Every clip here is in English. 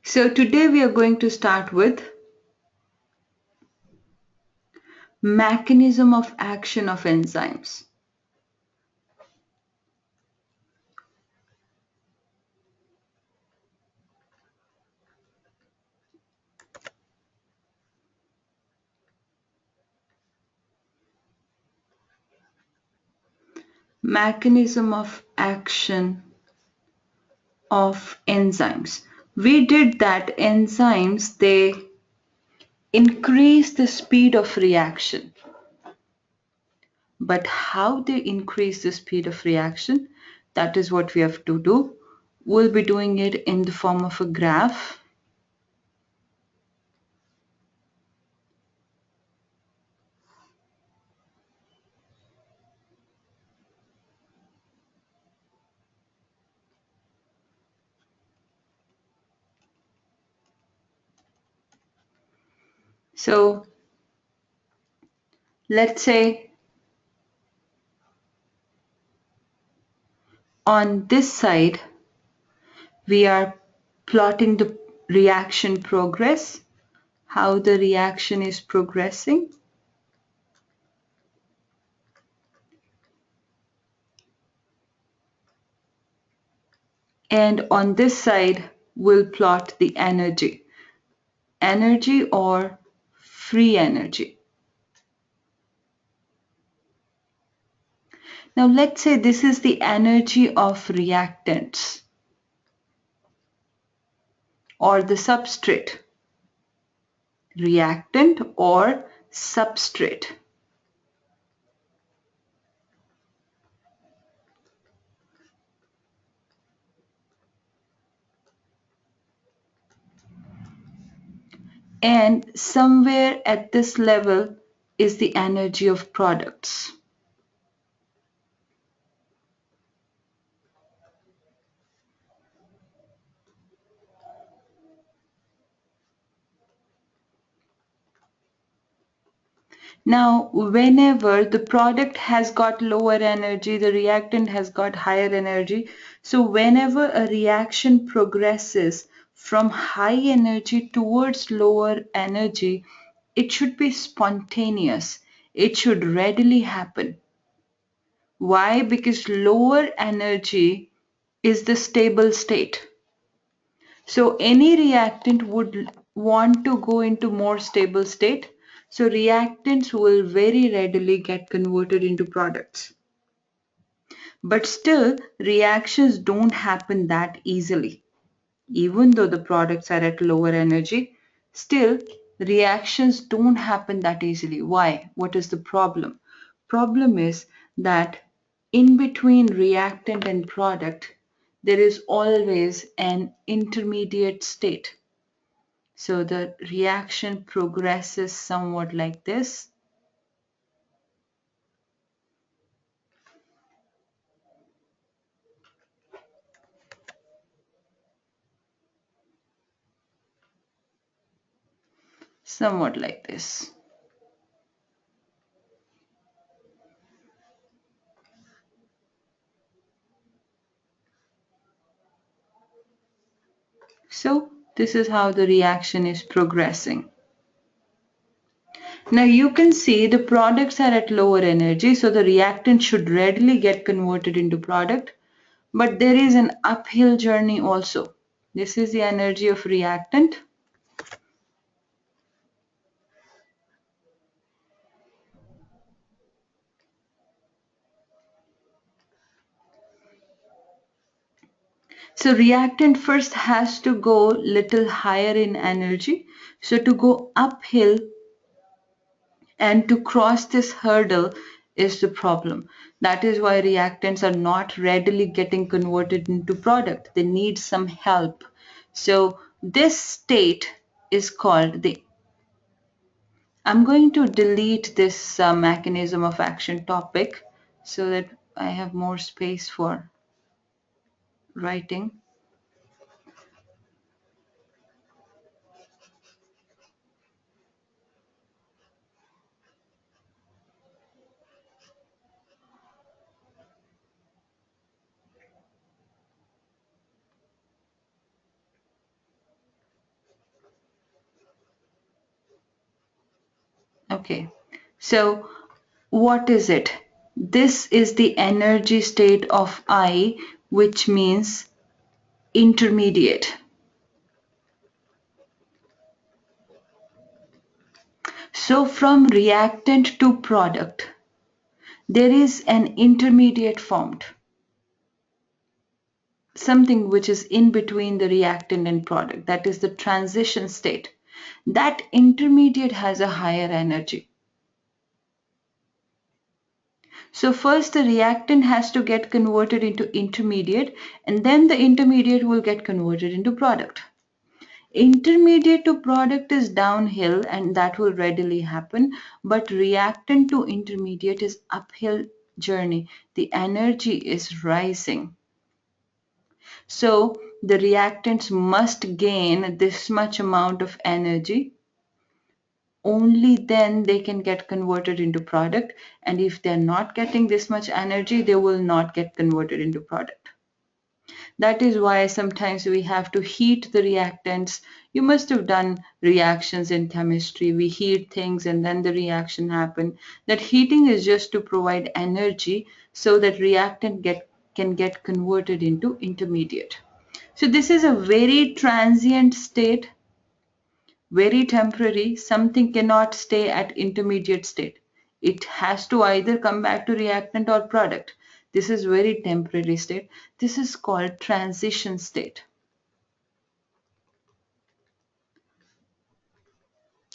So today we are going to start with mechanism of action of enzymes. Mechanism of action of enzymes. We did that enzymes, they increase the speed of reaction. But how they increase the speed of reaction, that is what we have to do. We'll be doing it in the form of a graph. So let's say on this side, we are plotting the reaction progress, how the reaction is progressing. And on this side, we'll plot the energy or free energy. Now let's say this is the energy of reactants or the substrate, reactant or substrate. And somewhere at this level is the energy of products. Now, whenever the product has got lower energy, the reactant has got higher energy. So whenever a reaction progresses from high energy towards lower energy, it should be spontaneous. It should readily happen. Why? Because lower energy is the stable state. So any reactant would want to go into more stable state. So reactants will very readily get converted into products. But still, reactions don't happen that easily. Even though the products are at lower energy, still reactions don't happen that easily. Why? What is the problem? Problem is that in between reactant and product, there is always an intermediate state. So the reaction progresses somewhat like this. Somewhat like this. So this is how the reaction is progressing. Now you can see the products are at lower energy, so the reactant should readily get converted into product. But there is an uphill journey also. This is the energy of reactant. So reactant first has to go little higher in energy. So to go uphill and to cross this hurdle is the problem. That is why reactants are not readily getting converted into product. They need some help. So this state is called the I'm going to delete this mechanism of action topic so that I have more space for writing. Okay, so what is it? This is the energy state of I, which means intermediate. So from reactant to product, there is an intermediate formed, something which is in between the reactant and product. That is the transition state. That intermediate has a higher energy. So first the reactant has to get converted into intermediate, and then the intermediate will get converted into product. Intermediate to product is downhill, and that will readily happen, but reactant to intermediate is uphill journey. The energy is rising. So the reactants must gain this much amount of energy. Only then they can get converted into product, and if they're not getting this much energy, they will not get converted into product. That is why sometimes we have to heat the reactants. You must have done reactions in chemistry. We heat things and then the reaction happen. That heating is just to provide energy so that reactant can get converted into intermediate. So this is a very transient state, very temporary. Something cannot stay at intermediate state. It has to either come back to reactant or product. This is very temporary state. This is called transition state.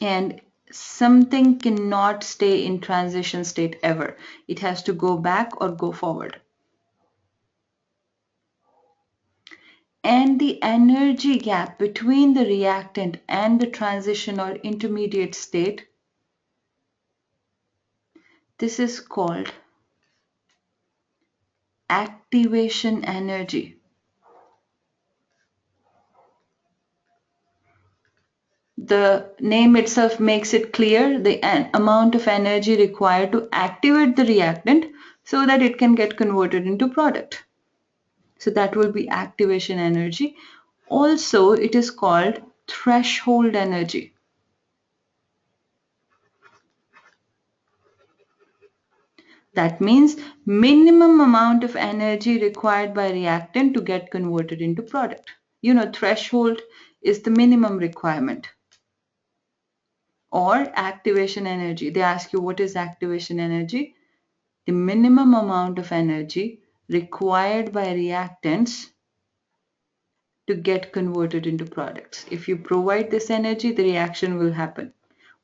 And something cannot stay in transition state ever. It has to go back or go forward. And the energy gap between the reactant and the transition or intermediate state, this is called activation energy. The name itself makes it clear the amount of energy required to activate the reactant so that it can get converted into product. So that will be activation energy. Also, it is called threshold energy. That means minimum amount of energy required by reactant to get converted into product. You know, threshold is the minimum requirement. Or activation energy. They ask you what is activation energy? The minimum amount of energy required by reactants to get converted into products. If you provide this energy, the reaction will happen.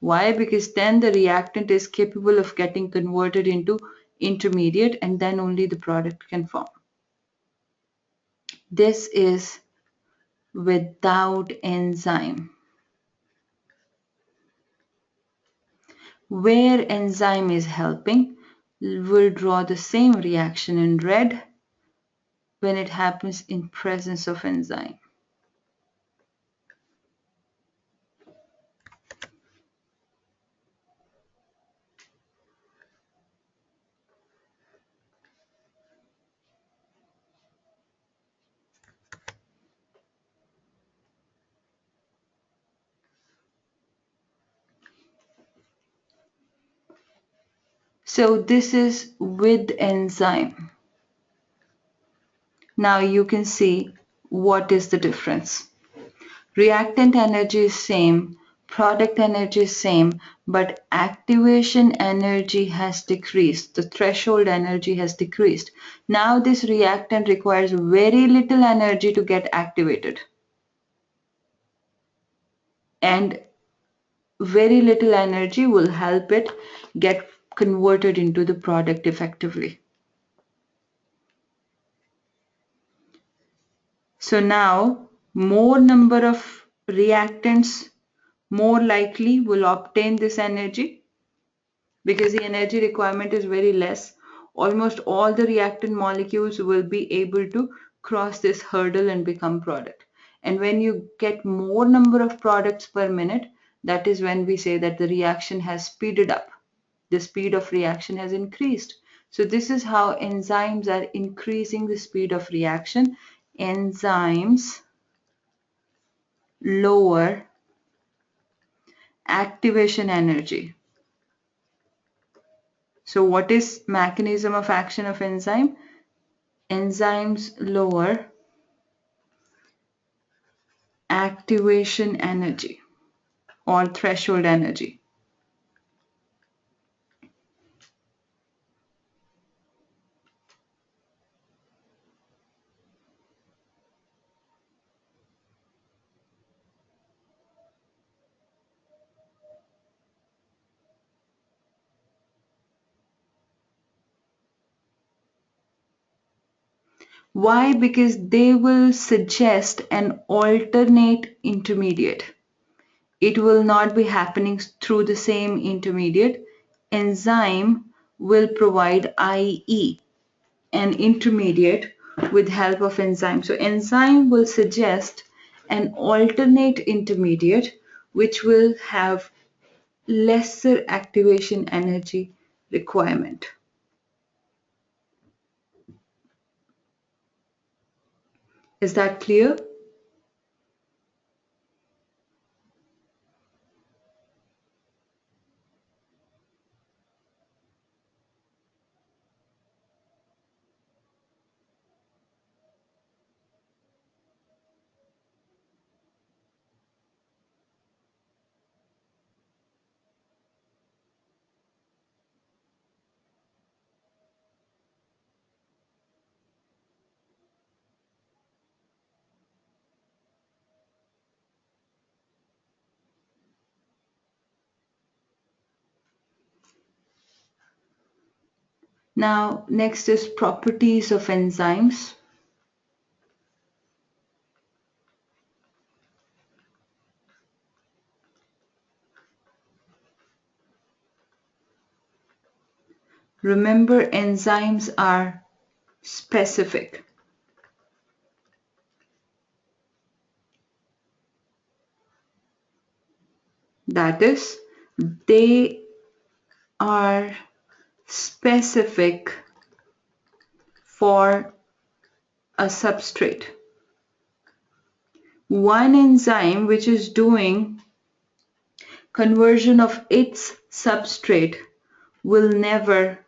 Why? Because then the reactant is capable of getting converted into intermediate, and then only the product can form. This is without enzyme. Where enzyme is helping, we'll draw the same reaction in red when it happens in presence of enzyme. So this is with enzyme. Now you can see what is the difference. Reactant energy is same, product energy is same, but activation energy has decreased. The threshold energy has decreased. Now this reactant requires very little energy to get activated. And very little energy will help it get converted into the product effectively. So now more number of reactants more likely will obtain this energy because the energy requirement is very less. Almost all the reactant molecules will be able to cross this hurdle and become product. And when you get more number of products per minute, that is when we say that the reaction has speeded up. The speed of reaction has increased. So this is how enzymes are increasing the speed of reaction. Enzymes lower activation energy. So what is mechanism of action of enzyme? Enzymes lower activation energy or threshold energy. Why? Because they will suggest an alternate intermediate. It will not be happening through the same intermediate. Enzyme will provide IE, an intermediate with help of enzyme. So enzyme will suggest an alternate intermediate which will have lesser activation energy requirement. Is that clear? Now, next is properties of enzymes. Remember, enzymes are specific. That is, they are specific for a substrate. One enzyme which is doing conversion of its substrate will never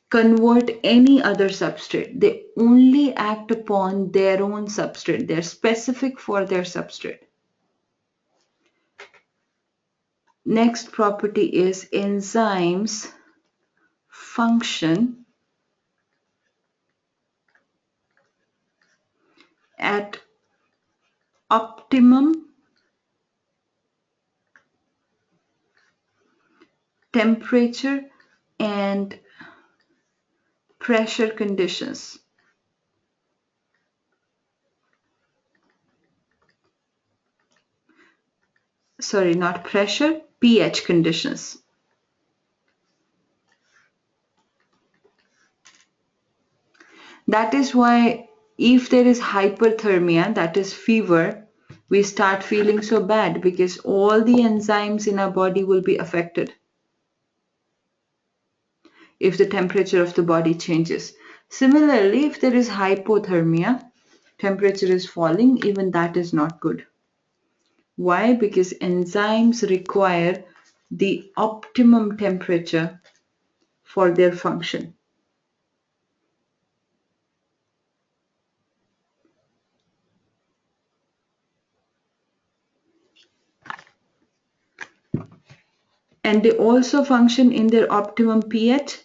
convert any other substrate. They only act upon their own substrate. They're specific for their substrate. Next property is enzymes function at optimum temperature and pressure conditions. Sorry, not pressure, pH conditions. That is why if there is hyperthermia, that is fever, we start feeling so bad because all the enzymes in our body will be affected if the temperature of the body changes. Similarly, if there is hypothermia, temperature is falling, even that is not good. Why? Because enzymes require the optimum temperature for their function. And they also function in their optimum pH.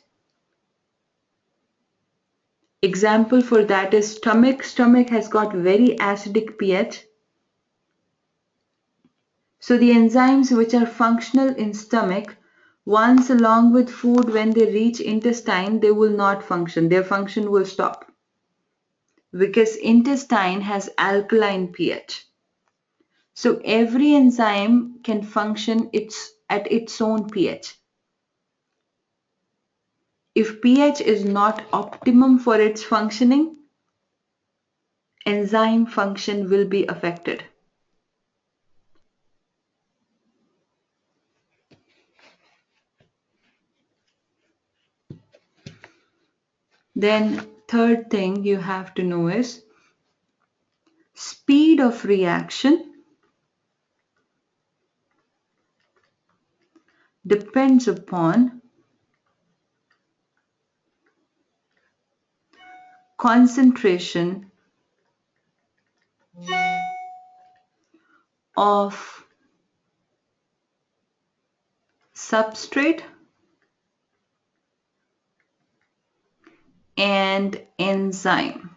Example for that is stomach. Stomach has got very acidic pH. So the enzymes which are functional in stomach, once along with food, when they reach intestine, they will not function. Their function will stop because intestine has alkaline pH. So every enzyme can function at its own pH. If pH is not optimum for its functioning, enzyme function will be affected. Then third thing you have to know is speed of reaction depends upon concentration of substrate and enzyme.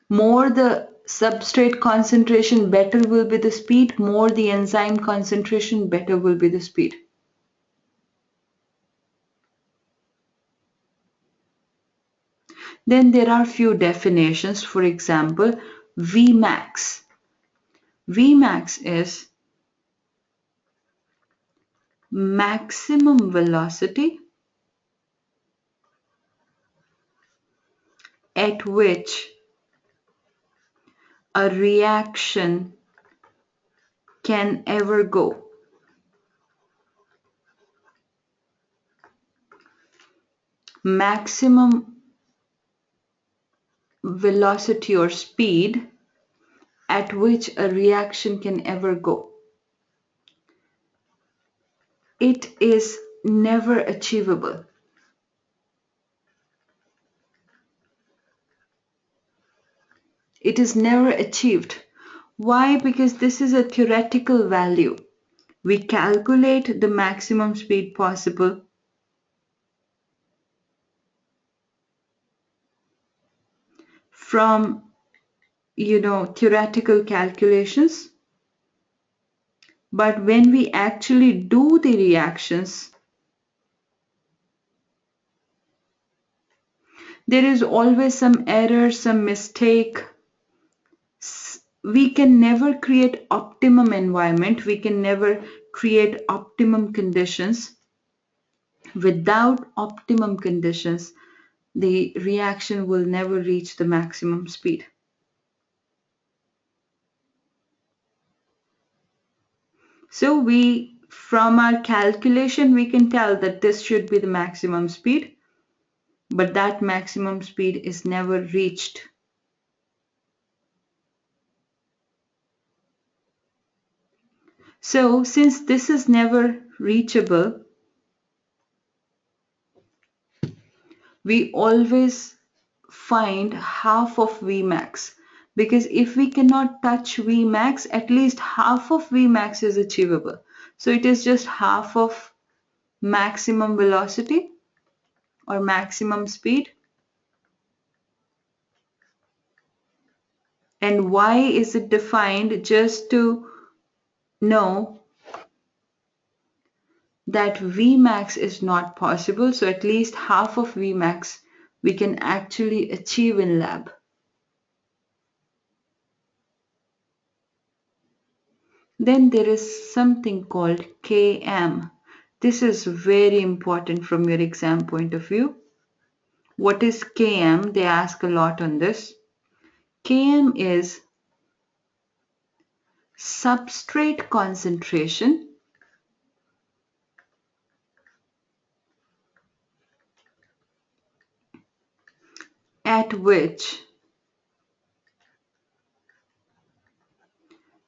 More the substrate concentration, better will be the speed. More the enzyme concentration, better will be the speed. Then there are few definitions. For example, Vmax. Vmax is maximum velocity at which a reaction can ever go. Maximum velocity or speed at which a reaction can ever go. It is never achievable. It is never achieved. Why? Because this is a theoretical value. We calculate the maximum speed possible from, theoretical calculations. But when we actually do the reactions, there is always some error, some mistake. We can never create optimum environment. We can never create optimum conditions. Without optimum conditions, the reaction will never reach the maximum speed. So from our calculation, we can tell that this should be the maximum speed, but that maximum speed is never reached. So since this is never reachable, we always find half of Vmax, because if we cannot touch Vmax, at least half of Vmax is achievable. So it is just half of maximum velocity or maximum speed. And why is it defined? Just to know that Vmax is not possible, so at least half of Vmax we can actually achieve in lab. Then there is something called Km. This is very important from your exam point of view. What is Km? They ask a lot on this. Km is substrate concentration at which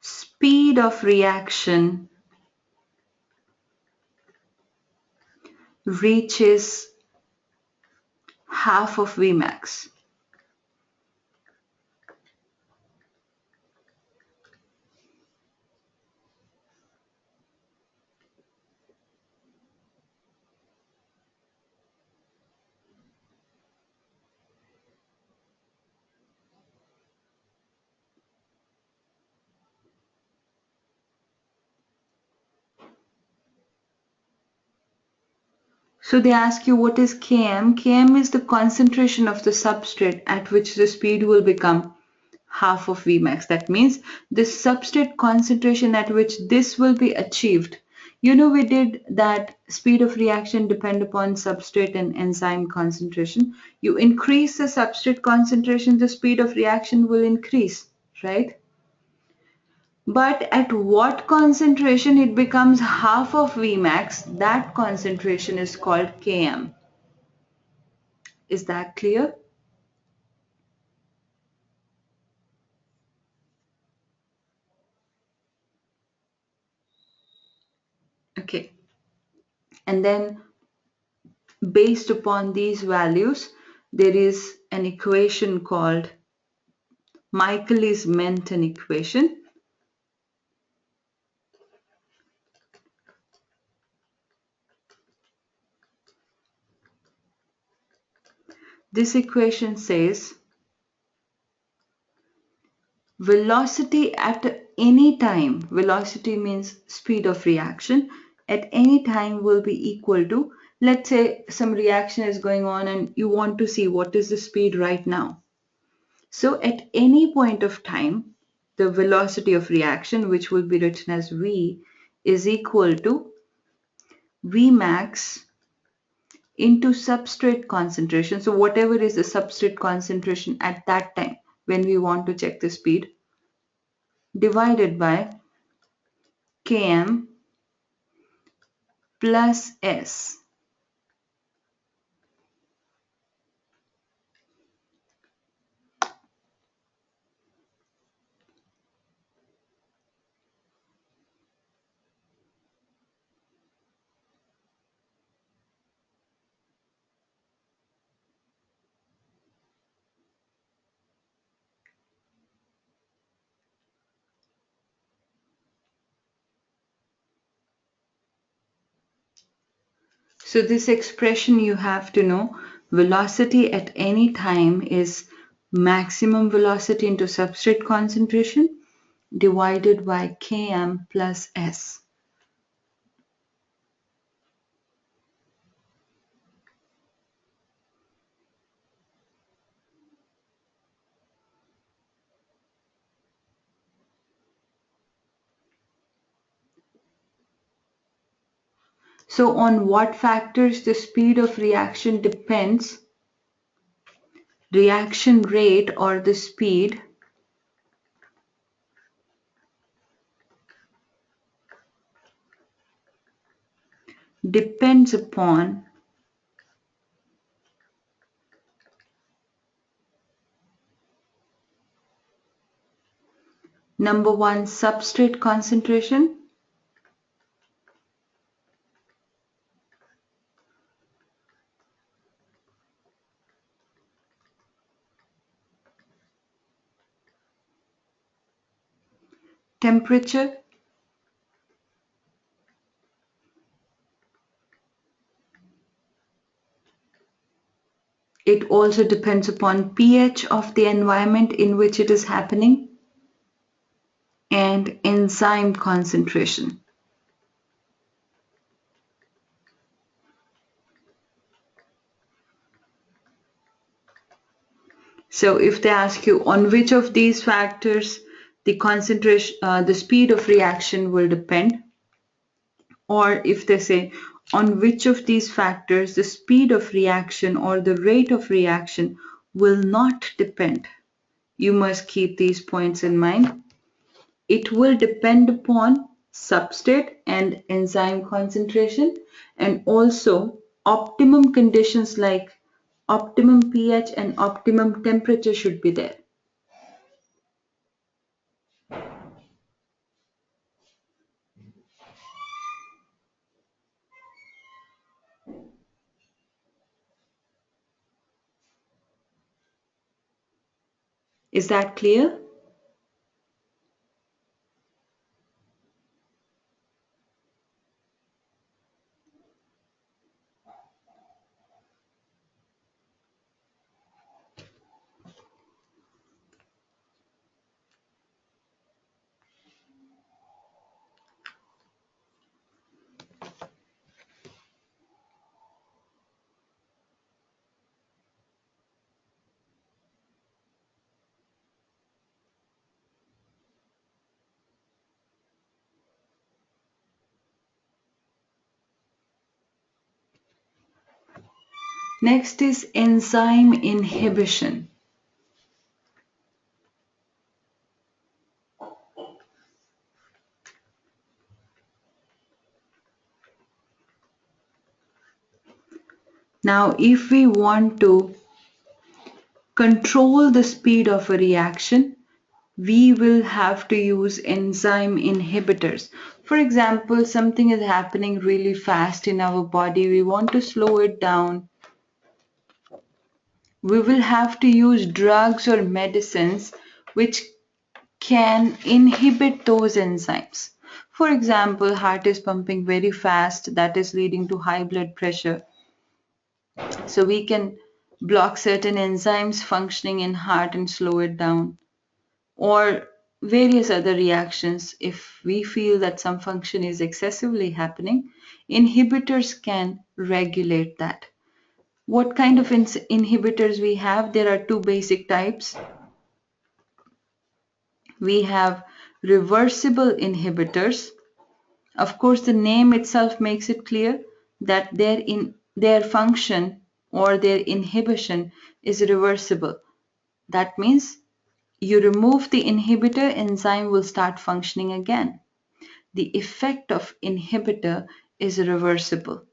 speed of reaction reaches half of Vmax. So they ask you what is Km? Km is the concentration of the substrate at which the speed will become half of Vmax. That means the substrate concentration at which this will be achieved We did that speed of reaction depend upon substrate and enzyme concentration. You increase the substrate concentration, the speed of reaction will increase, right? But at what concentration it becomes half of Vmax, that concentration is called Km. Is that clear? Okay. And then based upon these values, there is an equation called Michaelis-Menten equation. This equation says velocity at any time, velocity means speed of reaction, at any time will be equal to, let's say some reaction is going on and you want to see what is the speed right now. So at any point of time, the velocity of reaction, which will be written as V, is equal to Vmax into substrate concentration. So whatever is the substrate concentration at that time when we want to check the speed, divided by Km plus S. So this expression you have to know, velocity at any time is maximum velocity into substrate concentration divided by Km plus S. So on what factors the speed of reaction depends? Reaction rate or the speed depends upon number one, substrate concentration, temperature, it also depends upon pH of the environment in which it is happening, and enzyme concentration. So if they ask you on which of these factors the concentration, the speed of reaction will depend, or if they say on which of these factors the speed of reaction or the rate of reaction will not depend, you must keep these points in mind. It will depend upon substrate and enzyme concentration, and also optimum conditions like optimum pH and optimum temperature should be there. Is that clear? Next is enzyme inhibition. Now, if we want to control the speed of a reaction, we will have to use enzyme inhibitors. For example, something is happening really fast in our body, we want to slow it down. We will have to use drugs or medicines which can inhibit those enzymes. For example, heart is pumping very fast, that is leading to high blood pressure. So we can block certain enzymes functioning in heart and slow it down. Or various other reactions. If we feel that some function is excessively happening, inhibitors can regulate that. What kind of inhibitors we have? There are two basic types. We have reversible inhibitors. Of course, the name itself makes it clear that their function or their inhibition is reversible. That means you remove the inhibitor, enzyme will start functioning again. The effect of inhibitor is reversible.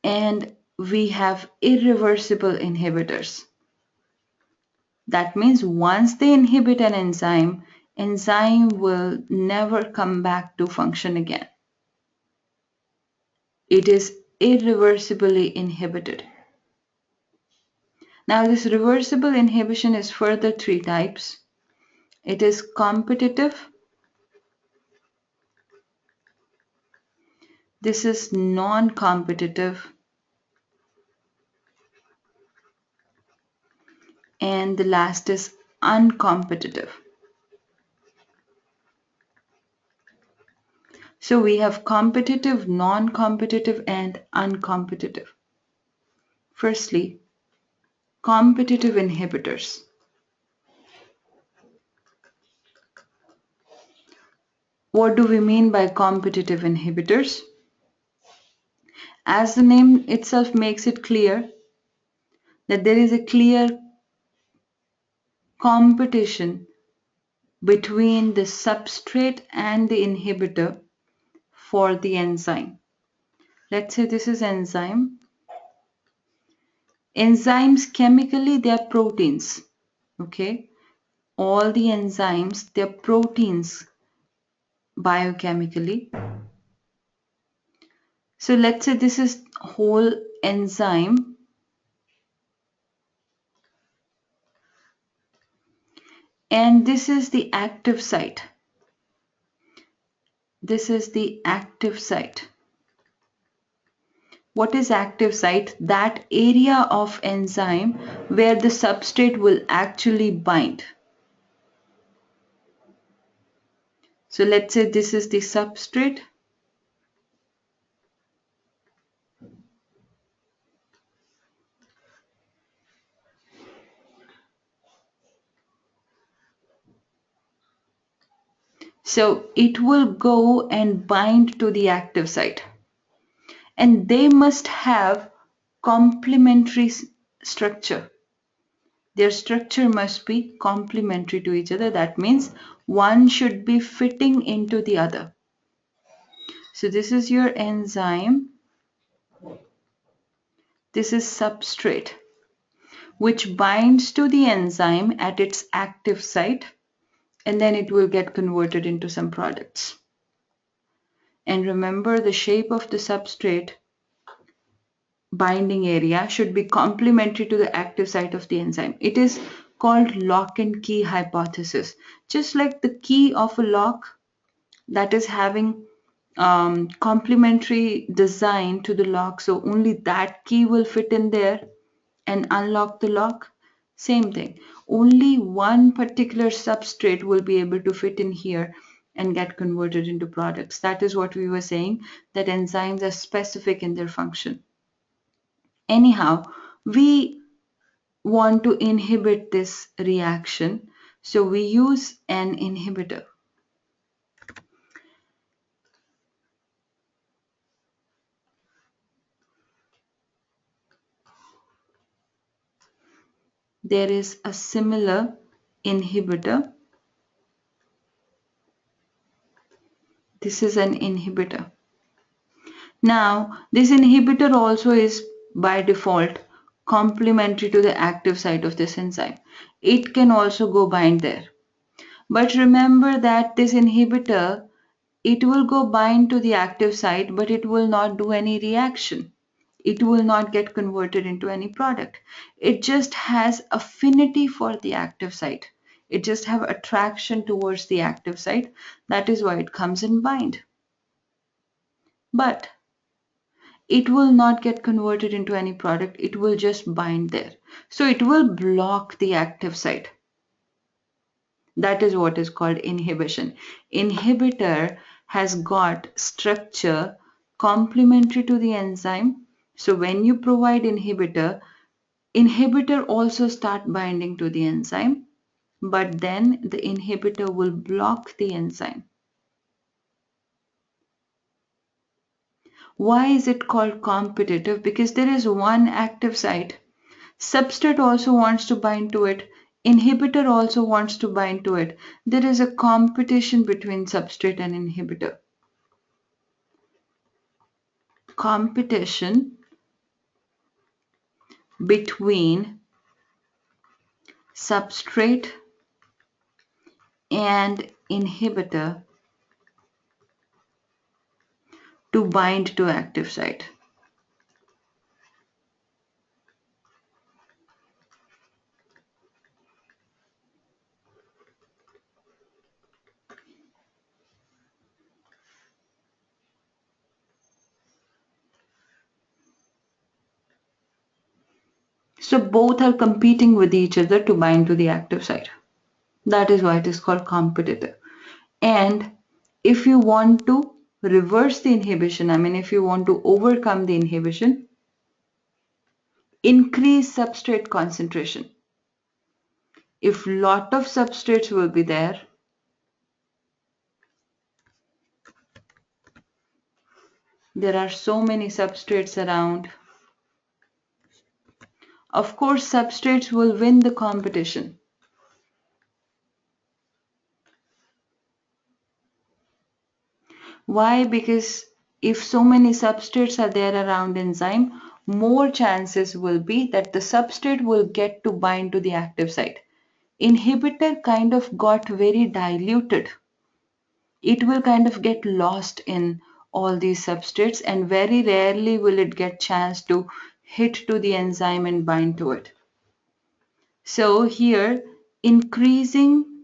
And we have irreversible inhibitors. That means once they inhibit an enzyme, enzyme will never come back to function again. It is irreversibly inhibited. Now this reversible inhibition is further three types. It is competitive. This is non-competitive. And the last is uncompetitive. So we have competitive, non-competitive, and uncompetitive. Firstly, competitive inhibitors. What do we mean by competitive inhibitors? As the name itself makes it clear that there is a clear competition between the substrate and the inhibitor for the enzyme. Let's say this is enzyme. Enzymes chemically they are proteins. Okay, all the enzymes they are proteins biochemically. So let's say this is whole enzyme and this is the active site. This is the active site. What is active site? That area of enzyme where the substrate will actually bind. So let's say this is the substrate. So it will go and bind to the active site. And they must have complementary structure. Their structure must be complementary to each other. That means one should be fitting into the other. So this is your enzyme. This is substrate, which binds to the enzyme at its active site, and then it will get converted into some products. And remember, the shape of the substrate binding area should be complementary to the active site of the enzyme. It is called lock and key hypothesis. Just like the key of a lock that is having complementary design to the lock, so only that key will fit in there and unlock the lock. Same thing, only one particular substrate will be able to fit in here and get converted into products. That is what we were saying, that enzymes are specific in their function. Anyhow, we want to inhibit this reaction, so we use an inhibitor. there is a similar inhibitor. This is an inhibitor. Now, this inhibitor also is by default complementary to the active site of this enzyme. It can also go bind there. But remember that this inhibitor, it will go bind to the active site, but it will not do any reaction. It will not get converted into any product. It just has affinity for the active site. It just have attraction towards the active site. That is why it comes in bind. But it will not get converted into any product. It will just bind there. So it will block the active site. That is what is called inhibition. Inhibitor has got structure complementary to the enzyme. So when you provide inhibitor, inhibitor also start binding to the enzyme, but then the inhibitor will block the enzyme. Why is it called competitive? Because there is one active site. Substrate also wants to bind to it. Inhibitor also wants to bind to it. There is a competition between substrate and inhibitor. Competition between substrate and inhibitor to bind to active site. So both are competing with each other to bind to the active site. That is why it is called competitive. And if you want to reverse the inhibition, if you want to overcome the inhibition, increase substrate concentration. If lot of substrates will be there, there are so many substrates around. Of course, substrates will win the competition. Why? Because if so many substrates are there around enzyme, more chances will be that the substrate will get to bind to the active site. Inhibitor kind of got very diluted. It will kind of get lost in all these substrates and very rarely will it get chance to hit to the enzyme and bind to it. So here increase in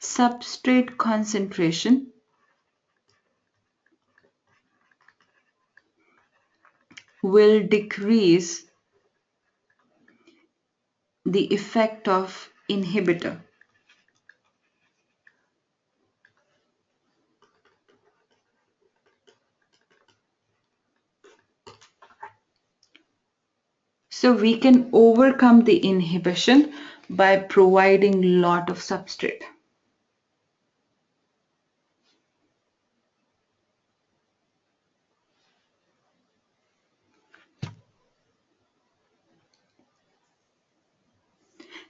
substrate concentration will decrease the effect of inhibitor. So we can overcome the inhibition by providing lot of substrate.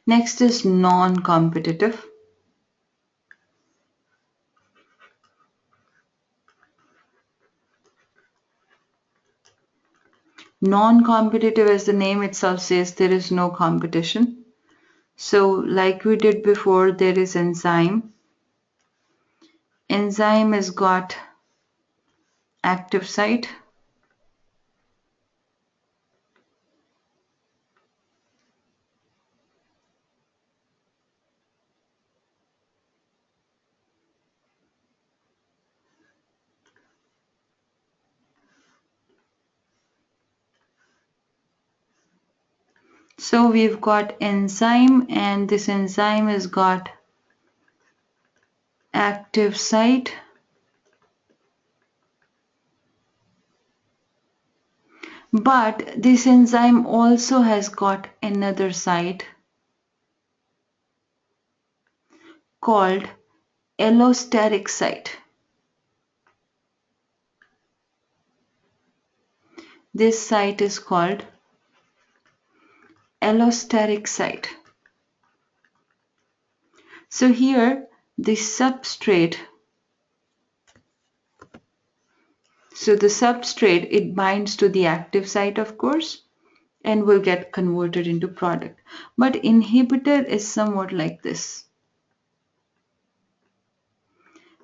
Next is non-competitive. Non-competitive, as the name itself says, there is no competition. So like we did before, there is enzyme. Enzyme has got active site. So we've got enzyme and this enzyme has got active site. But this enzyme also has got another site called allosteric site. This site is called allosteric site. So here the substrate, it binds to the active site, of course, and will get converted into product. But inhibitor is somewhat like this.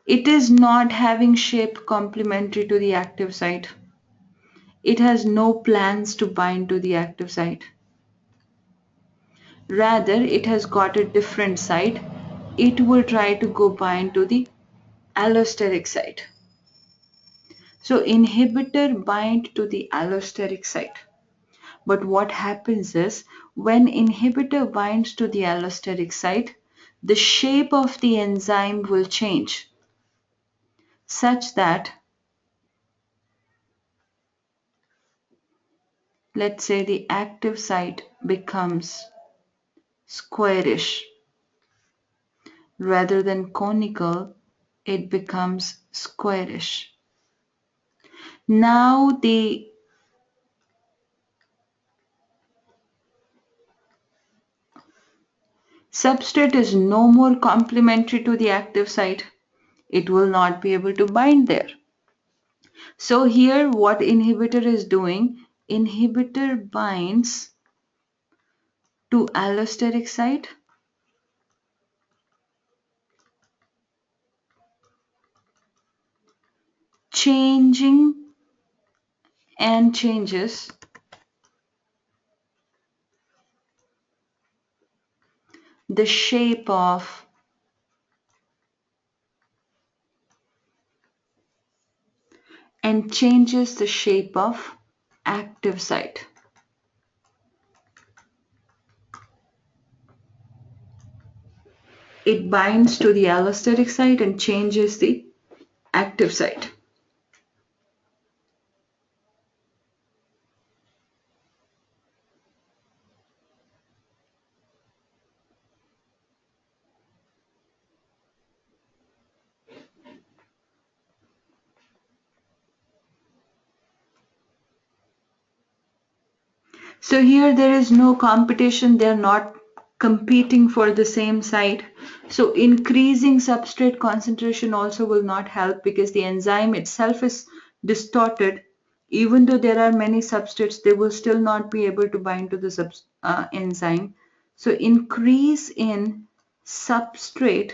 It is not having shape complementary to the active site. It has no plans to bind to the active site. Rather, it has got a different site. It will try to go bind to the allosteric site. So inhibitor bind to the allosteric site. But what happens is when inhibitor binds to the allosteric site, the shape of the enzyme will change such that, let's say, the active site becomes squarish. Rather than conical, it becomes squarish. Now the substrate is no more complementary to the active site. It will not be able to bind there. So here what inhibitor is doing, inhibitor binds to allosteric site, changing and changes the shape of active site. It binds to the allosteric site and changes the active site. So here there is no competition, they are not competing for the same site. So increasing substrate concentration also will not help because the enzyme itself is distorted. Even though there are many substrates, they will still not be able to bind to the enzyme. So increase in substrate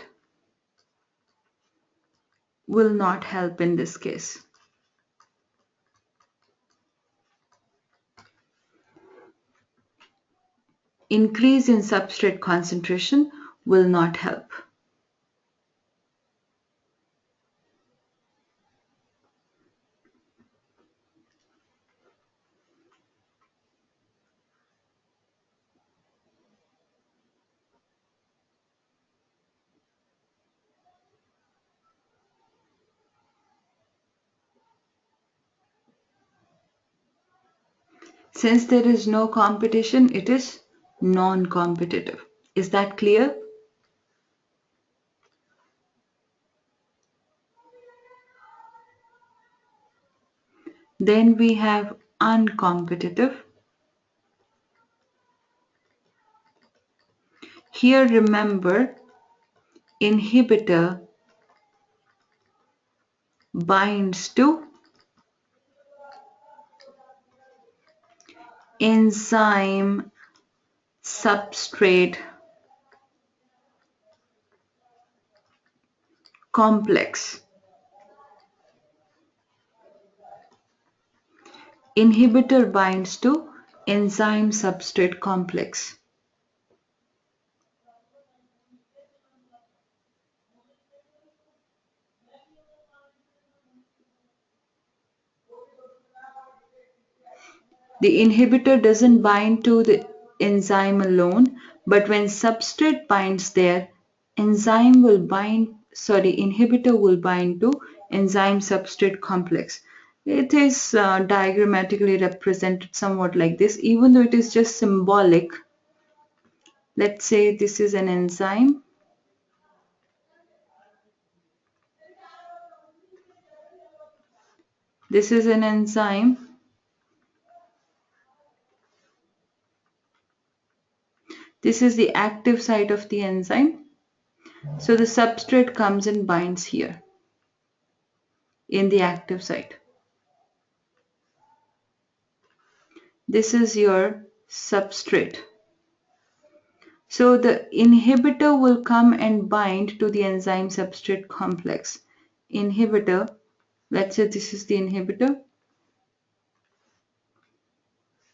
will not help in this case. Increase in substrate concentration will not help. Since there is no competition, it is non-competitive. Is that clear? Then we have uncompetitive. Here remember, inhibitor binds to enzyme substrate complex. Inhibitor binds to enzyme substrate complex. The inhibitor doesn't bind to the enzyme alone, but when substrate binds there, inhibitor will bind to enzyme substrate complex. It is diagrammatically represented somewhat like this, even though it is just symbolic. Let's say this is an enzyme. This is an enzyme This is the active site of the enzyme. So the substrate comes and binds here in the active site. This is your substrate. So the inhibitor will come and bind to the enzyme substrate complex. Inhibitor, let's say this is the inhibitor.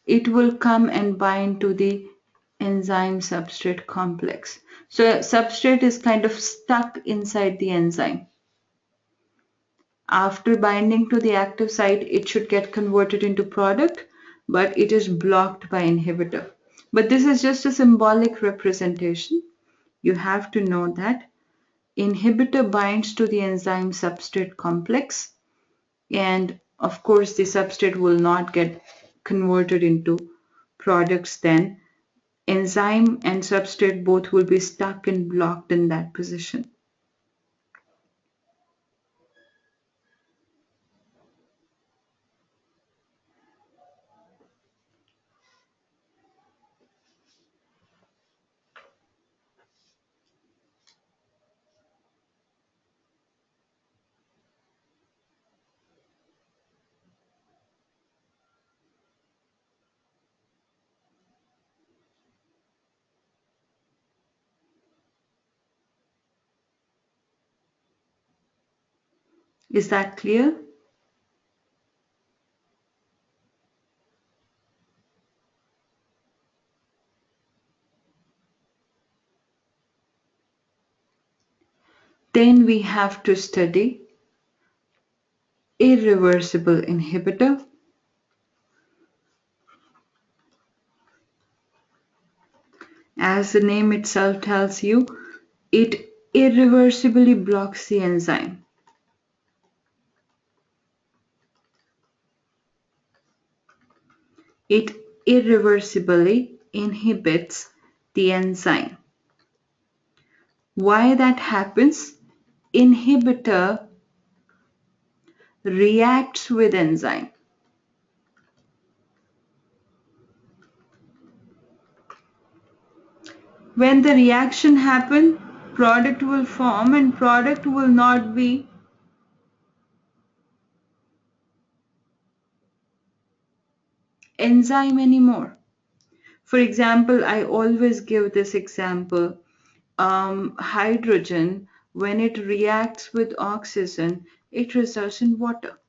It will come and bind to the enzyme substrate complex. So substrate is kind of stuck inside the enzyme. After binding to the active site, it should get converted into product, but it is blocked by inhibitor. But this is just a symbolic representation. You have to know that inhibitor binds to the enzyme substrate complex, and of course the substrate will not get converted into products then. Enzyme and substrate both will be stuck and blocked in that position. Is that clear? Then we have to study irreversible inhibitor. As the name itself tells you, it irreversibly blocks the enzyme. It irreversibly inhibits the enzyme. Why that happens? Inhibitor reacts with enzyme. When the reaction happens, product will form and product will not be enzyme anymore. For example, I always give this example. Hydrogen, when it reacts with oxygen, it results in water.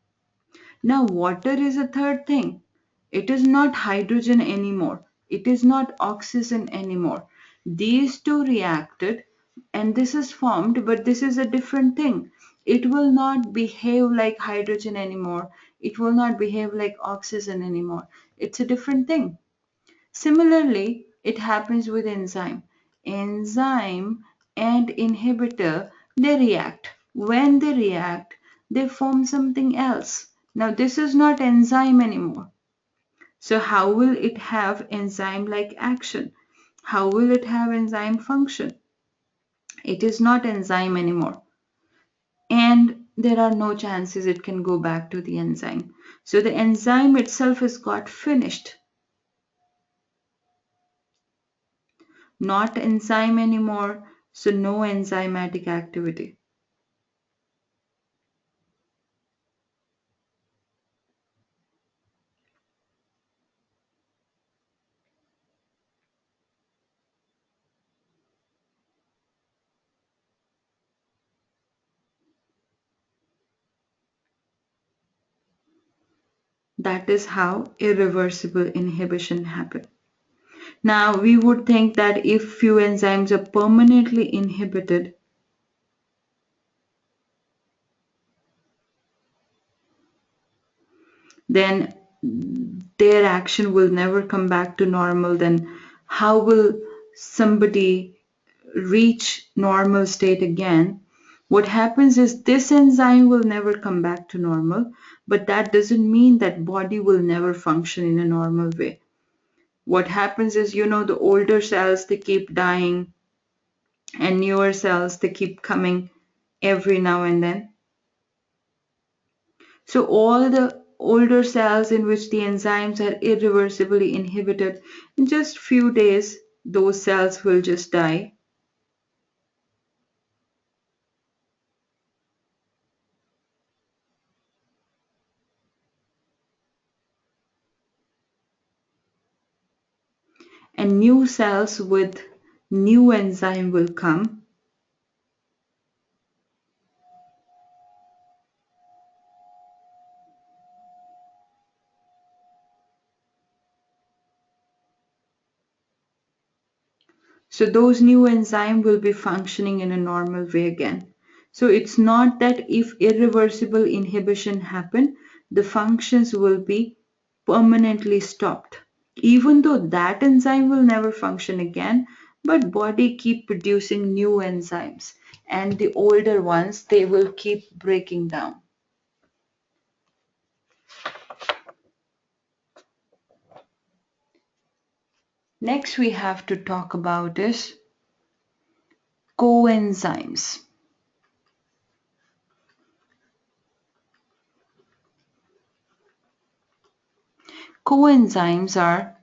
Now, water is a third thing. It is not hydrogen anymore. It is not oxygen anymore. These two reacted and this is formed, but this is a different thing. It will not behave like hydrogen anymore. It will not behave like oxygen anymore. It's a different thing. Similarly, it happens with enzyme. Enzyme and inhibitor, they react. When they react, they form something else. Now, this is not enzyme anymore. So how will it have enzyme-like action? How will it have enzyme function? It is not enzyme anymore. And there are no chances it can go back to the enzyme. So the enzyme itself has got finished. Not enzyme anymore, so no enzymatic activity. That is how irreversible inhibition happens. Now, we would think that if few enzymes are permanently inhibited, then their action will never come back to normal. Then how will somebody reach normal state again? What happens is this enzyme will never come back to normal, but that doesn't mean that body will never function in a normal way. What happens is, the older cells, they keep dying and newer cells, they keep coming every now and then. So all the older cells in which the enzymes are irreversibly inhibited, in just few days those cells will just die. And new cells with new enzyme will come. So those new enzyme will be functioning in a normal way again. So it's not that if irreversible inhibition happen, the functions will be permanently stopped. Even though that enzyme will never function again, but body keep producing new enzymes and the older ones, they will keep breaking down. Next we have to talk about is coenzymes. Coenzymes are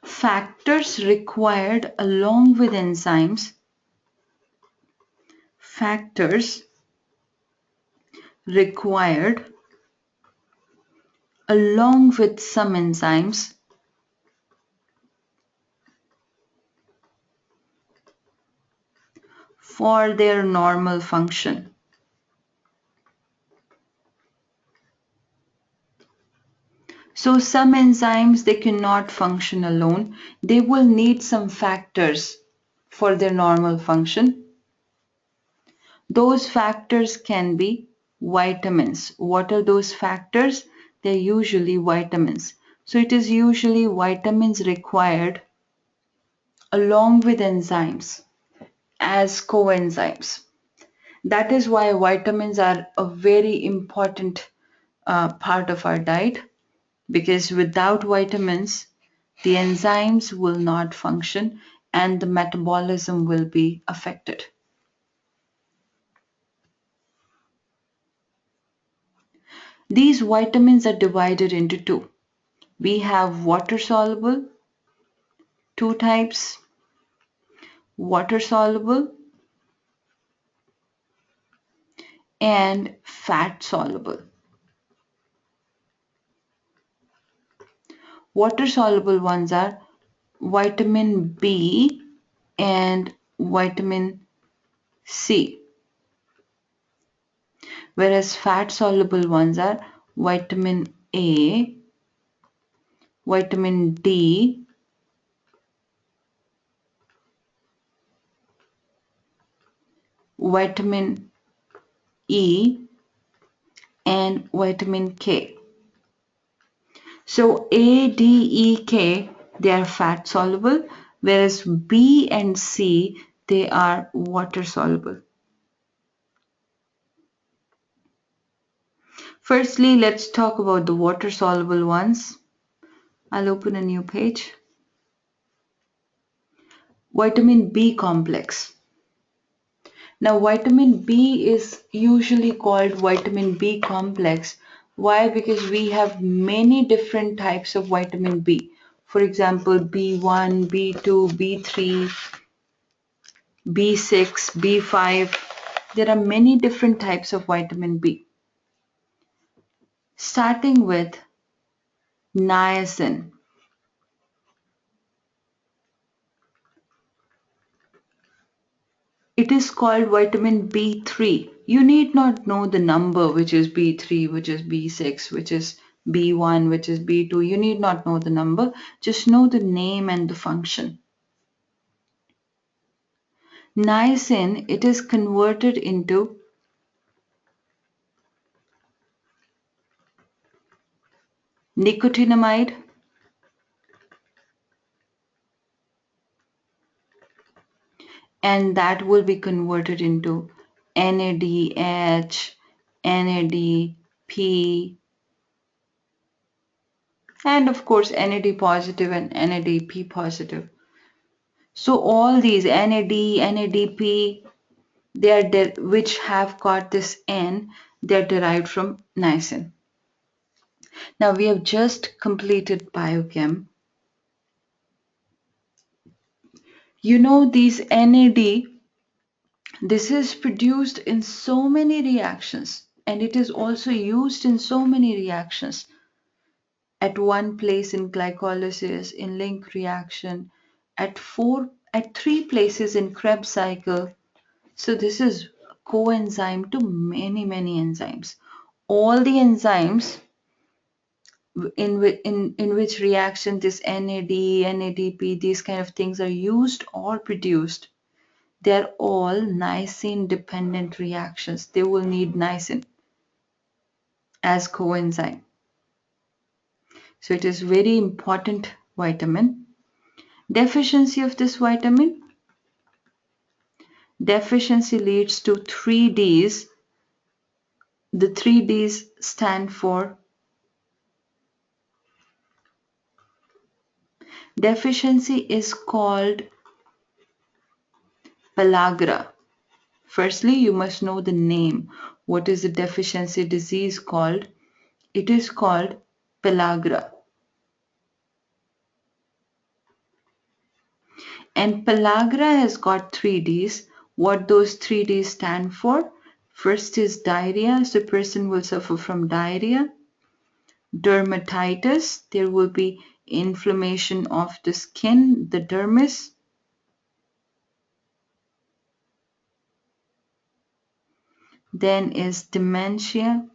factors required along with enzymes, factors required along with some enzymes for their normal function. So some enzymes they cannot function alone. They will need some factors for their normal function. Those factors can be vitamins. What are those factors? They're usually vitamins. So it is usually vitamins required along with enzymes as coenzymes. That is why vitamins are a very important part of our diet, because without vitamins, the enzymes will not function and the metabolism will be affected. These vitamins are divided into two. We have water soluble, two types, water soluble and fat soluble. Water soluble ones are vitamin B and vitamin C, whereas fat soluble ones are vitamin A, vitamin D, vitamin E, and vitamin K. So A, D, E, K, they are fat soluble, whereas B and C, they are water soluble. Firstly, let's talk about the water soluble ones. I'll open a new page. Vitamin B complex. Now, vitamin B is usually called vitamin B complex. Why? Because we have many different types of vitamin B. For example, B1, B2, B3, B6, B5. There are many different types of vitamin B. Starting with niacin. It is called vitamin B3. You need not know the number, which is B3, which is B6, which is B1, which is B2. You need not know the number. Just know the name and the function. Niacin, it is converted into nicotinamide, and that will be converted into NADH, NADP, and of course NAD positive and NADP positive. So all these NAD, NADP, they are which have got this N, they are derived from niacin. Now we have just completed biochem. You know, these NAD, this is produced in so many reactions and it is also used in so many reactions. At one place in glycolysis, in link reaction, at three places in Krebs cycle. So this is coenzyme to many, many enzymes. All the enzymes in which reaction this NAD, NADP, these kind of things are used or produced, they're all niacin dependent reactions. They will need niacin as coenzyme. So it is very important vitamin. Deficiency of this vitamin, deficiency leads to 3Ds. The 3Ds stand for deficiency is called pellagra. Firstly, you must know the name. What is the deficiency disease called? It is called pellagra. And pellagra has got 3Ds. What those 3Ds stand for? First is diarrhea, so person will suffer from diarrhea. Dermatitis, there will be inflammation of the skin, the dermis. Then is dementia.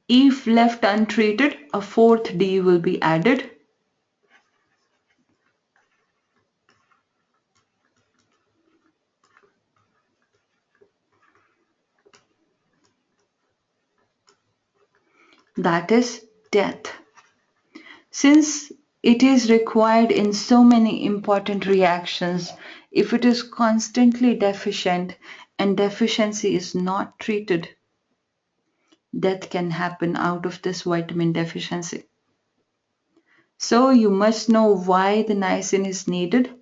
If left untreated, a fourth D will be added. That is death. Since it is required in so many important reactions, if it is constantly deficient and deficiency is not treated, death can happen out of this vitamin deficiency. So you must know why the niacin is needed.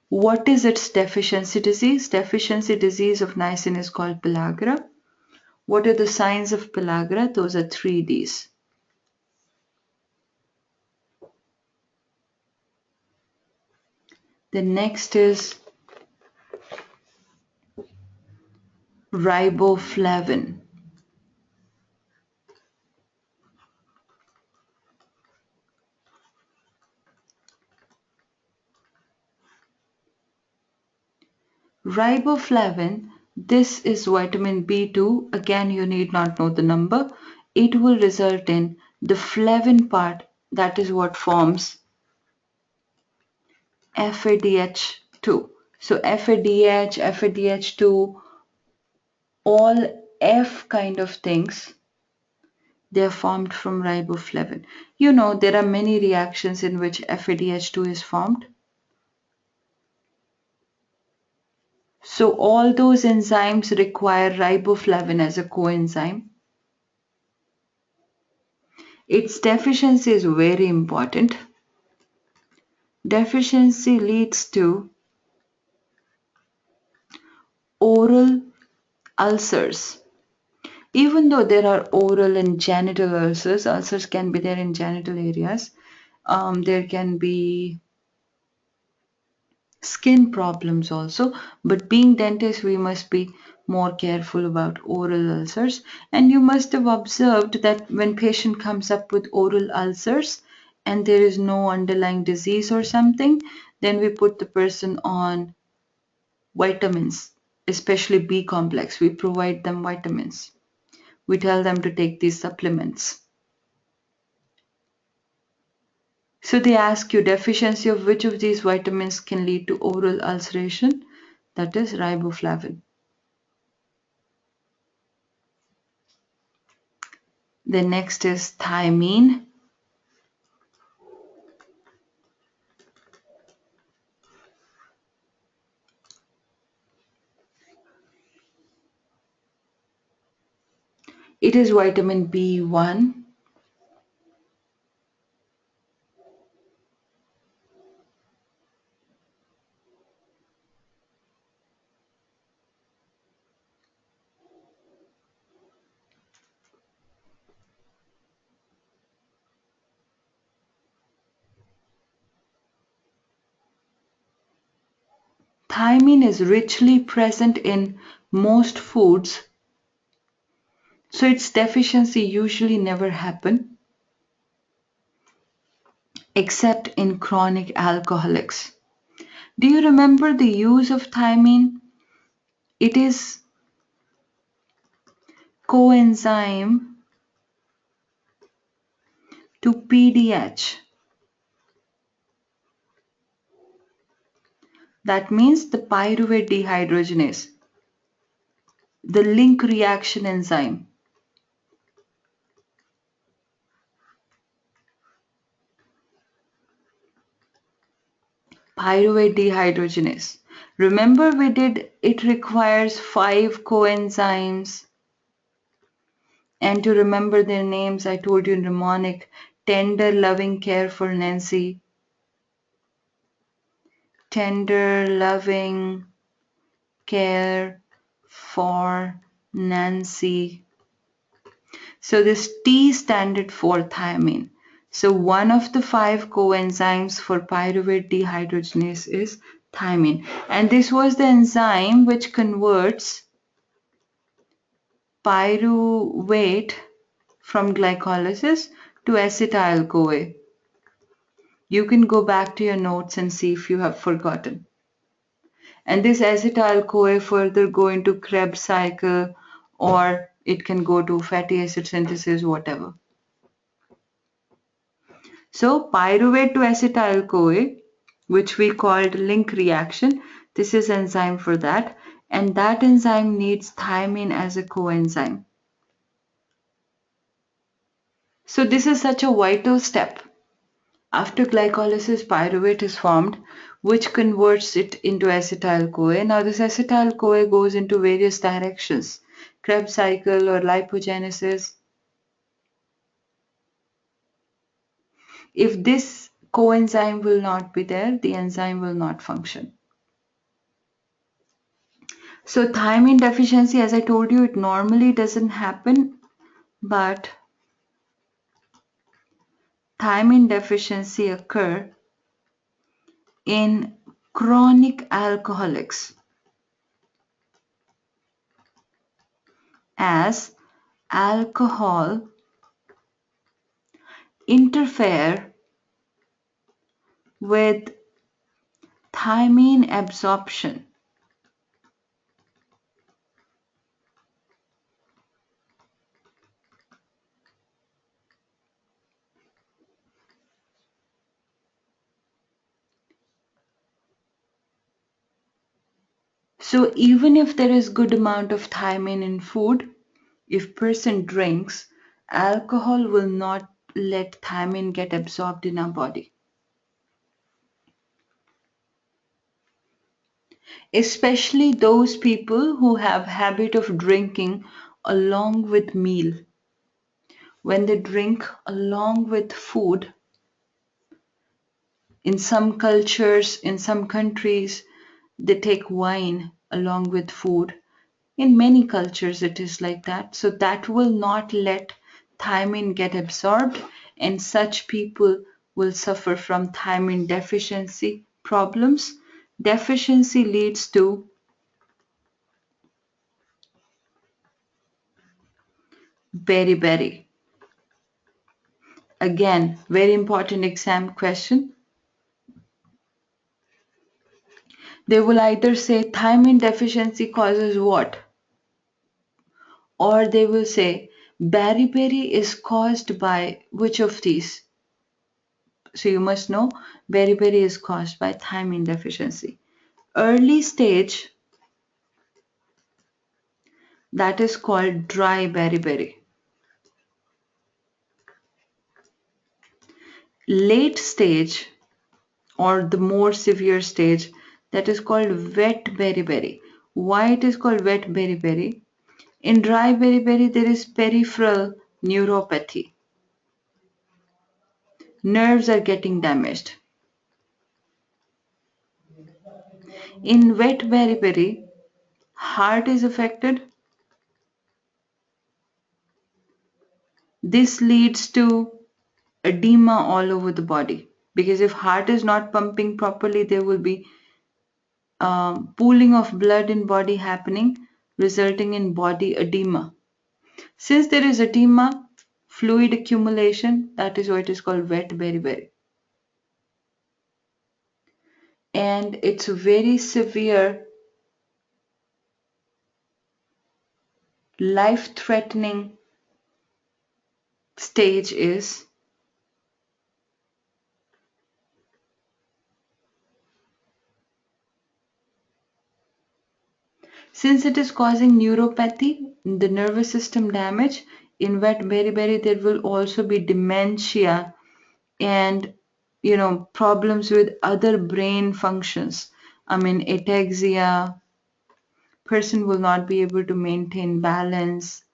What is its deficiency disease? Deficiency disease of niacin is called pellagra. What are the signs of pellagra? Those are 3Ds. The next is riboflavin. Riboflavin, this is vitamin B2. Again, you need not know the number. It will result in the flavin part, that is what forms FADH2. So FADH, FADH2, all F kind of things, they are formed from riboflavin. You know, there are many reactions in which FADH2 is formed. So all those enzymes require riboflavin as a coenzyme. Its deficiency is very important. Deficiency leads to oral ulcers. Even though there are oral and genital ulcers, ulcers can be there in genital areas. There can be skin problems also, but being dentists, we must be more careful about oral ulcers. And you must have observed that when patient comes up with oral ulcers and there is no underlying disease or something, then we put the person on vitamins, especially B complex. We provide them vitamins. We tell them to take these supplements. So they ask you deficiency of which of these vitamins can lead to oral ulceration. That is riboflavin. The next is thiamine. It is vitamin B1. thiamine is richly present in most foods, so its deficiency usually never happen except in chronic alcoholics. Do you remember the use of thiamine? It is coenzyme to PDH. That means the pyruvate dehydrogenase, the link reaction enzyme. Pyruvate dehydrogenase. Remember we did it requires 5 coenzymes, and to remember their names I told you in mnemonic: tender loving care for Nancy, tender loving care for Nancy. So this T standard for thiamine. So one of the 5 coenzymes for pyruvate dehydrogenase is thiamine. And this was the enzyme which converts pyruvate from glycolysis to acetyl-CoA. You can go back to your notes and see if you have forgotten. And this acetyl-CoA further go into Krebs cycle, or it can go to fatty acid synthesis, whatever. So pyruvate to acetyl-CoA, which we called link reaction, this is enzyme for that, and that enzyme needs thiamine as a coenzyme. So this is such a vital step. After glycolysis, pyruvate is formed, which converts it into acetyl-CoA. Now this acetyl-CoA goes into various directions, Krebs cycle or lipogenesis. If this coenzyme will not be there, the enzyme will not function. So thiamine deficiency, as I told you, it normally doesn't happen, but thiamine deficiency occur in chronic alcoholics as alcohol interfere with thiamine absorption. So even if there is good amount of thiamine in food, if person drinks, alcohol will not let thiamine get absorbed in our body. Especially those people who have habit of drinking along with meal. When they drink along with food, in some cultures, in some countries, they take wine along with food. In many cultures, it is like that. So that will not let thiamine get absorbed, and such people will suffer from thiamine deficiency problems. Deficiency leads to beriberi. Again, very important exam question. They will either say thiamine deficiency causes what? Or they will say beriberi is caused by which of these? So you must know beriberi is caused by thiamine deficiency. Early stage, that is called dry beriberi. Late stage, or the more severe stage, that is called wet beriberi. Why it is called wet beriberi? In dry beriberi, there is peripheral neuropathy. Nerves are getting damaged. In wet beriberi, heart is affected. This leads to edema all over the body, because if heart is not pumping properly, there will be pooling of blood in body happening, resulting in body edema. Since there is edema, fluid accumulation, that is why it is called wet beriberi. And it's very severe, life-threatening stage is since it is causing neuropathy, the nervous system damage. In wet beriberi, there will also be dementia and problems with other brain functions. I mean, ataxia, person will not be able to maintain balance,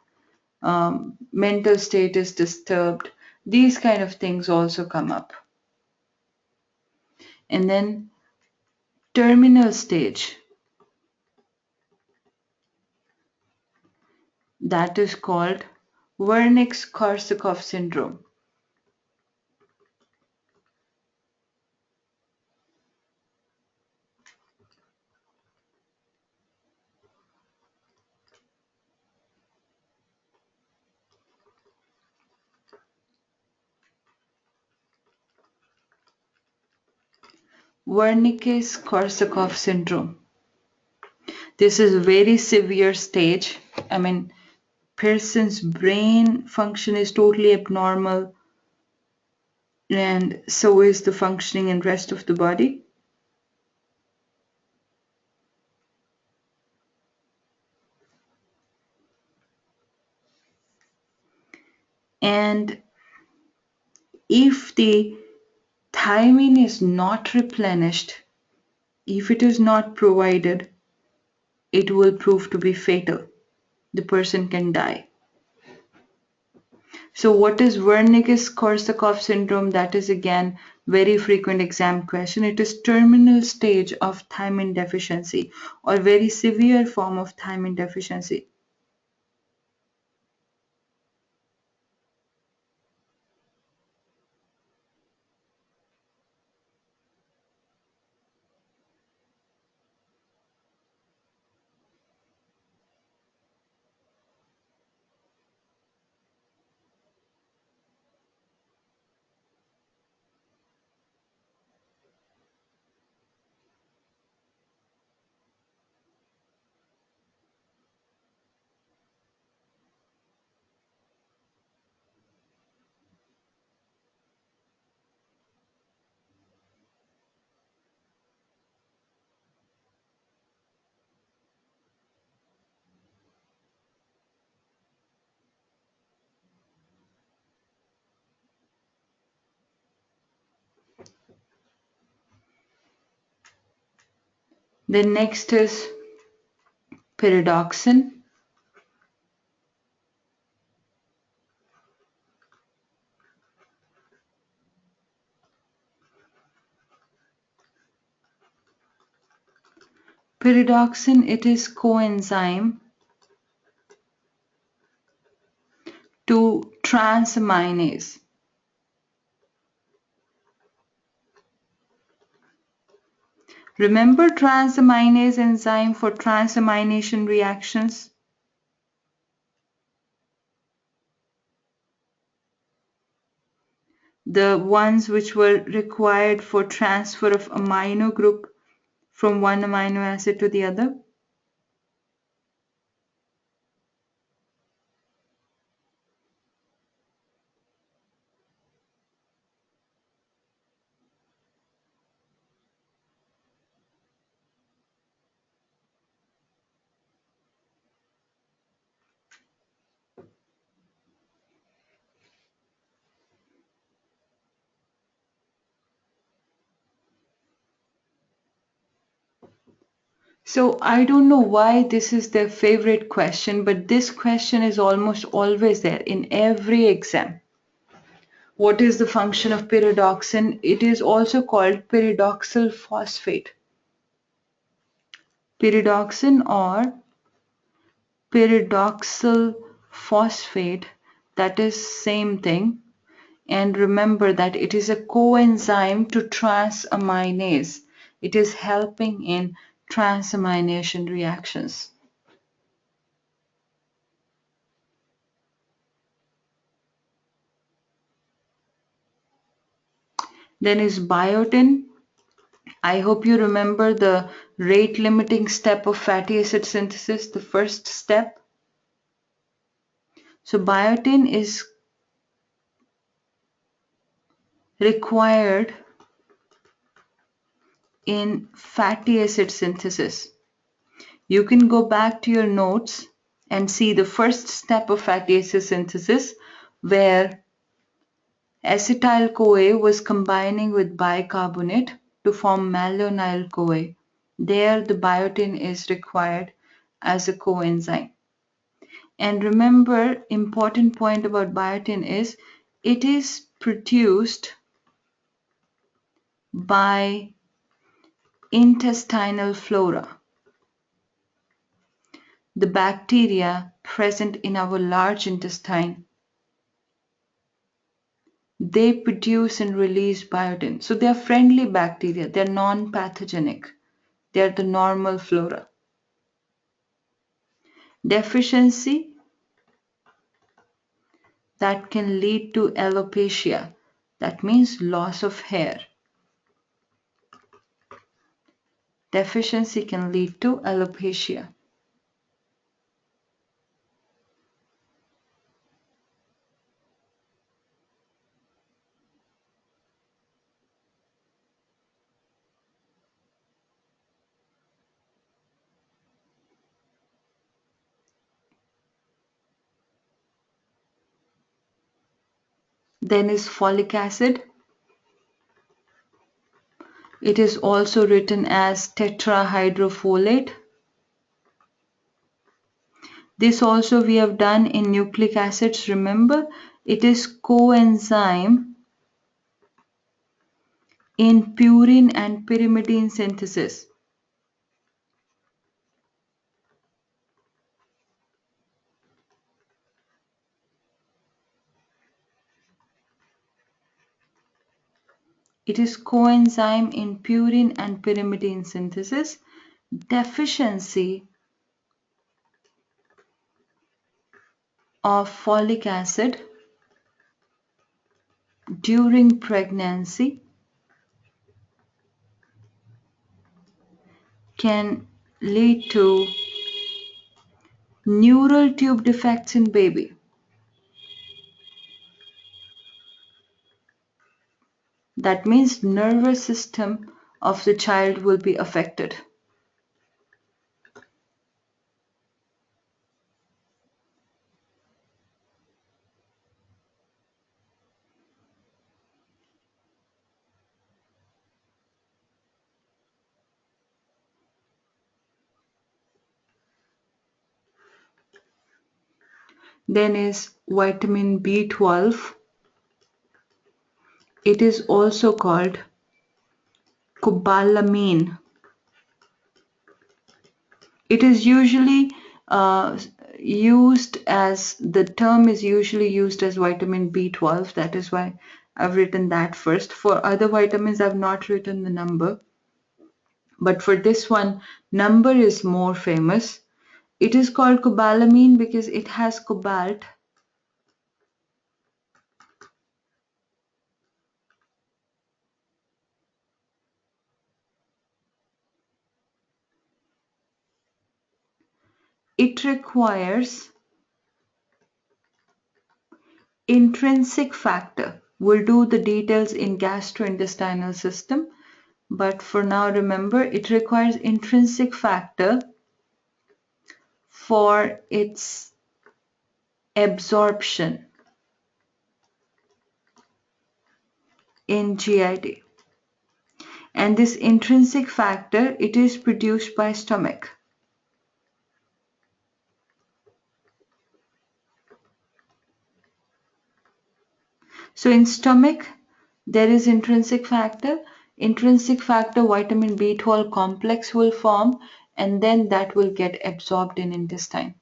mental state is disturbed. These kind of things also come up. And then terminal stage, that is called Wernicke-Korsakoff syndrome. Wernicke-Korsakoff syndrome. This is a very severe stage. I mean, person's brain function is totally abnormal, and so is the functioning and rest of the body. And if the thiamine is not replenished, if it is not provided, it will prove to be fatal. The person can die. So what is Wernicke-Korsakoff syndrome? That is again very frequent exam question. It is terminal stage of thiamine deficiency or very severe form of thiamine deficiency. The next is pyridoxine. Pyridoxine, it is coenzyme to transaminase. Remember transaminase enzyme for transamination reactions? The ones which were required for transfer of amino group from one amino acid to the other. So I don't know why this is their favorite question, but this question is almost always there in every exam. What is the function of pyridoxine? It is also called pyridoxal phosphate. Pyridoxine or pyridoxal phosphate, that is same thing. And remember that it is a coenzyme to transaminase. It is helping in transamination reactions. Then is biotin. I hope you remember the rate limiting step of fatty acid synthesis, the first step. So biotin is required in fatty acid synthesis. You can go back to your notes and see the first step of fatty acid synthesis where acetyl-CoA was combining with bicarbonate to form malonyl-CoA. There the biotin is required as a coenzyme. And remember, important point about biotin is it is produced by intestinal flora, the bacteria present in our large intestine. They produce and release biotin. So they are friendly bacteria. They are non-pathogenic. They are the normal flora. Deficiency that can lead to alopecia. That means loss of hair. Deficiency can lead to alopecia. Then is folic acid. It is also written as tetrahydrofolate. This also we have done in nucleic acids. Remember, it is coenzyme in purine and pyrimidine synthesis. It is coenzyme in purine and pyrimidine synthesis. Deficiency of folic acid during pregnancy can lead to neural tube defects in baby. That means nervous system of the child will be affected. Then is vitamin B12. It is also called cobalamin. It is usually used as, the term is usually used as vitamin B12. That is why I've written that first. For other vitamins, I've not written the number. But for this one, number is more famous. It is called cobalamin because it has cobalt. It requires intrinsic factor. We'll do the details in gastrointestinal system, but for now remember it requires intrinsic factor for its absorption in GIT. And this intrinsic factor, it is produced by stomach. So in stomach, there is intrinsic factor. Intrinsic factor vitamin B12 complex will form, and then that will get absorbed in intestine.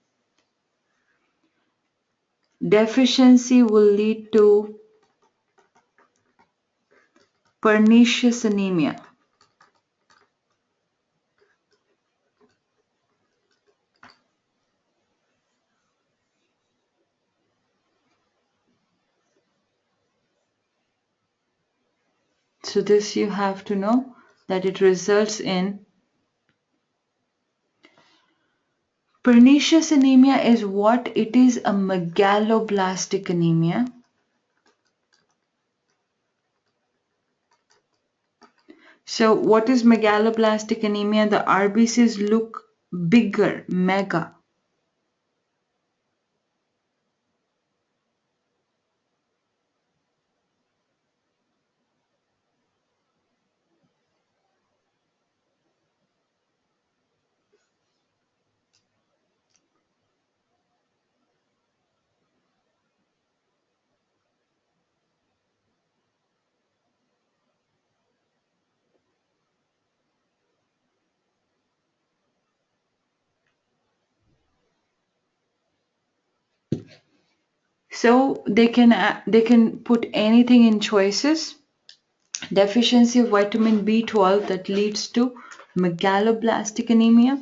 Deficiency will lead to pernicious anemia. So this you have to know that it results in pernicious anemia is what? It is a megaloblastic anemia. So what is megaloblastic anemia? The RBCs look bigger, mega. So they can put anything in choices. Deficiency of vitamin B12 that leads to megaloblastic anemia.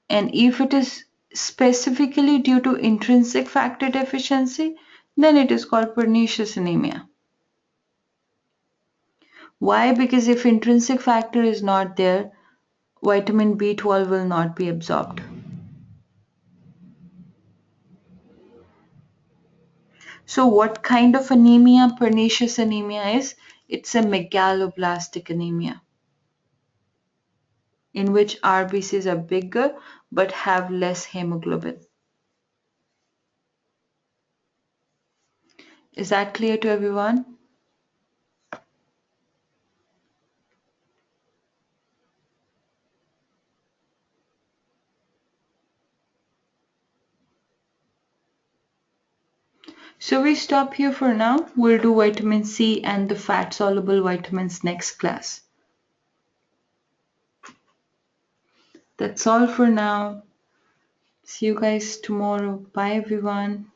And if it is specifically due to intrinsic factor deficiency, then it is called pernicious anemia. Why? Because if intrinsic factor is not there, vitamin B12 will not be absorbed. So what kind of anemia pernicious anemia is? It's a megaloblastic anemia in which RBCs are bigger but have less hemoglobin. Is that clear to everyone? So we stop here for now. We'll do vitamin C and the fat soluble vitamins next class. That's all for now. See you guys tomorrow. Bye everyone.